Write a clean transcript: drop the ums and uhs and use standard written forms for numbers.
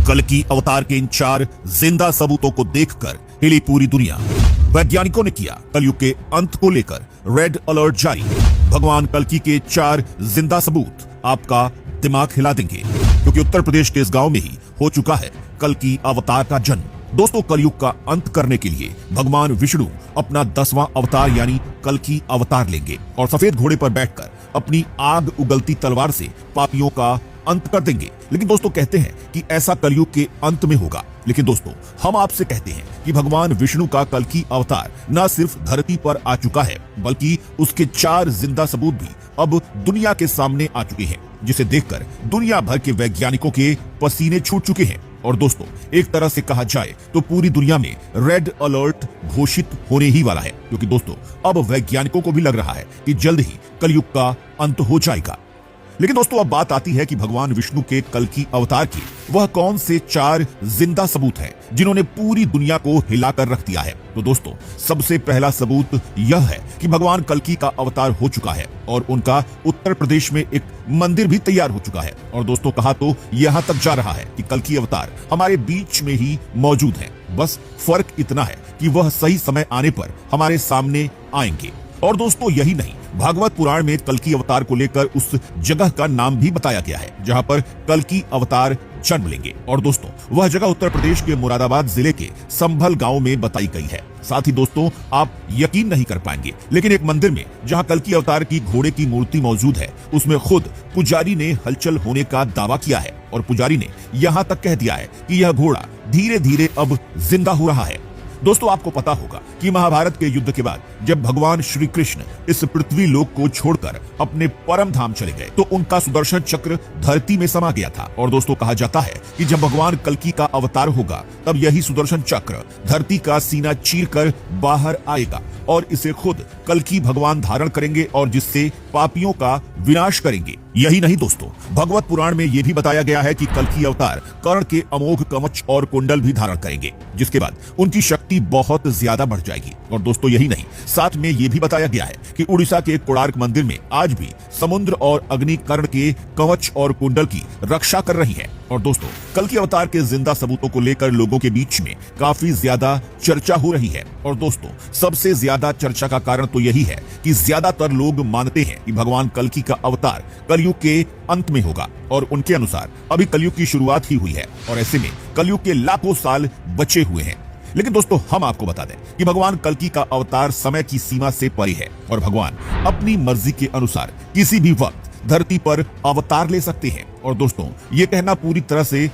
कल की अवतार के इन 4 जिंदा सबूतों को देखकर हिली पूरी दुनिया। वैज्ञानिकों ने किया कलयुग के अंत को लेकर रेड अलर्ट जारी। भगवान कल्कि के 4 जिंदा सबूत आपका दिमाग हिला देंगे, क्योंकि उत्तर प्रदेश के इस गांव में ही हो चुका है कल्कि अवतार का जन्म। दोस्तों, कलयुग का अंत करने के लिए भगवान विष्णु अपना 10वां अवतार यानी कल्कि अवतार लेंगे और सफेद घोड़े पर बैठकर अपनी आग उगलती तलवार से पापियों का अंत कर देंगे। लेकिन दोस्तों, कहते हैं कि ऐसा कलयुग के अंत में होगा। लेकिन दोस्तों, हम आपसे कहते हैं कि भगवान विष्णु का कल्कि अवतार न सिर्फ धरती पर आ चुका है, बल्कि उसके 4 जिंदा सबूत भी अब दुनिया के सामने आ चुके हैं, जिसे देखकर दुनिया भर के वैज्ञानिकों के पसीने छूट चुके हैं। और दोस्तों, एक तरह से कहा जाए तो पूरी दुनिया में रेड अलर्ट घोषित होने ही वाला है, क्योंकि दोस्तों अब वैज्ञानिकों को भी लग रहा है कि जल्द ही कलयुग का अंत हो जाएगा। लेकिन दोस्तों, अब बात आती है कि भगवान विष्णु के कल्कि अवतार के वह कौन से 4 जिंदा सबूत हैं जिन्होंने पूरी दुनिया को हिलाकर रख दिया है। तो दोस्तों, सबसे पहला सबूत यह है कि भगवान कल्कि का अवतार हो चुका है और उनका उत्तर प्रदेश में एक मंदिर भी तैयार हो चुका है। और दोस्तों, कहा तो यहां तक जा रहा है कि कल्कि अवतार हमारे बीच में ही मौजूद है, बस फर्क इतना है कि वह सही समय आने पर हमारे सामने आएंगे। और दोस्तों, यही नहीं, भागवत पुराण में कल्कि अवतार को लेकर उस जगह का नाम भी बताया गया है जहां पर कल्कि अवतार जन्म लेंगे। और दोस्तों, वह जगह उत्तर प्रदेश के मुरादाबाद जिले के संभल गांव में बताई गई है। साथ ही दोस्तों, आप यकीन नहीं कर पाएंगे, लेकिन एक मंदिर में जहां कल्कि अवतार की घोड़े की मूर्ति मौजूद है, उसमें खुद पुजारी ने हलचल होने का दावा किया है। और पुजारी ने यहां तक कह दिया है कि यह घोड़ा धीरे धीरे अब जिंदा हो रहा है। दोस्तों, आपको पता होगा कि महाभारत के युद्ध के बाद जब भगवान श्री कृष्ण इस पृथ्वी लोक को छोड़कर अपने परम धाम चले गए, तो उनका सुदर्शन चक्र धरती में समा गया था। और दोस्तों, कहा जाता है कि जब भगवान कल्कि का अवतार होगा, तब यही सुदर्शन चक्र धरती का सीना चीरकर बाहर आएगा और इसे खुद कल्कि भगवान धारण करेंगे और जिससे पापियों का विनाश करेंगे। यही नहीं दोस्तों, भगवत पुराण में यह भी बताया गया है कि कल्कि अवतार कर्ण के अमोघ कवच और कुंडल भी धारण करेंगे, जिसके बाद उनकी शक्ति बहुत ज्यादा बढ़ जाएगी। और दोस्तों, यही नहीं, साथ में यह भी बताया गया है कि उड़ीसा के कोणार्क मंदिर में आज भी समुद्र और अग्नि कर्ण के कवच और कुंडल की रक्षा कर रही है। और दोस्तों, कल्कि अवतार के जिंदा सबूतों को लेकर लोगों के बीच में काफी ज्यादा चर्चा हो रही है। और दोस्तों, सबसे ज्यादा चर्चा का कारण तो यही है कि ज्यादातर लोग मानते हैं कि भगवान कल्कि का अवतार कलयुग के अंत में होगा, और उनके अनुसार अभी कलयुग की शुरुआत ही हुई है और ऐसे में कलयुग के लाखों साल बचे हुए हैं। लेकिन दोस्तों, हम आपको बता दें कि भगवान कल्कि का अवतार समय की सीमा से परे है और भगवान अपनी मर्जी के अनुसार किसी भी वक्त धरती पर अवतार ले सकते हैं। और दोस्तों, ये कहना पूरी तरह से